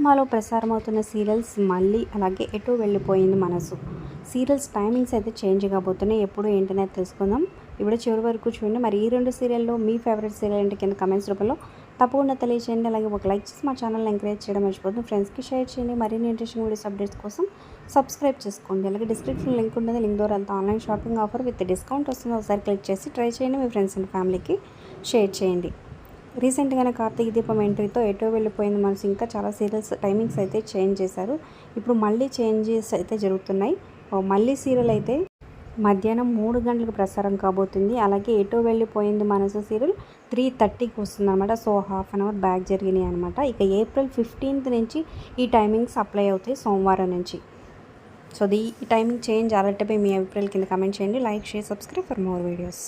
సినిమాలో ప్రసారమవుతున్న సీరియల్స్ మళ్ళీ అలాగే ఎటో వెళ్ళిపోయింది మనసు. సీరియల్స్ టైమింగ్స్ అయితే చేంజ్ కాబోతున్నాయి. ఎప్పుడు ఏంటనేది తెలుసుకుందాం. ఇప్పుడు చివరి వరకు చూడండి. మరి ఈ 2 సీరియల్లో మీ ఫేవరెట్ సీరియల్ ఏంటి కింద కమెంట్స్ రూపంలో తప్పకుండా తెలియచేయండి. అలాగే ఒక లైక్ చేసి మా ఛానల్ని ఎంకరేజ్ చేయడం మర్చిపోతుంది. ఫ్రెండ్స్కి షేర్ చేయండి. మరిన్ని ఇంట్రెస్టింగ్ వీడియోస్ అప్డేట్స్ కోసం సబ్స్క్రైబ్ చేసుకోండి. అలాగే డిస్క్రిప్షన్ లింక్ ఉంటుంది. లింక్ ద్వారా అంతా online shopping offer with discount వస్తుంది. ఒకసారి క్లిక్ చేసి ట్రై చేయండి. మీ ఫ్రెండ్స్ అండ్ ఫ్యామిలీకి షేర్ చేయండి. రీసెంట్గానే కార్తీక దీపం ఎంట్రీతో ఎటో వెళ్ళిపోయింది మనసు. ఇంకా చాలా సీరియల్స్ టైమింగ్స్ అయితే చేంజ్ చేశారు. ఇప్పుడు మళ్ళీ చేంజెస్ అయితే జరుగుతున్నాయి. మళ్ళీ సీరియల్ అయితే మధ్యాహ్నం 3 గంటలకు ప్రసారం కాబోతుంది. అలాగే ఎటో వెళ్ళిపోయింది మనసు సీరియల్ 3:30కి వస్తుంది అనమాట. So half an hour back జరిగినాయి అనమాట. ఇక ఏప్రిల్ 15th నుంచి ఈ టైమింగ్స్ అప్లై అవుతాయి, సోమవారం నుంచి. సో ఈ టైమింగ్ చేంజ్ అలర్ట్పై మీ అభిప్రాయాలు కింద కమెంట్ చేయండి. Like, share, subscribe for more videos.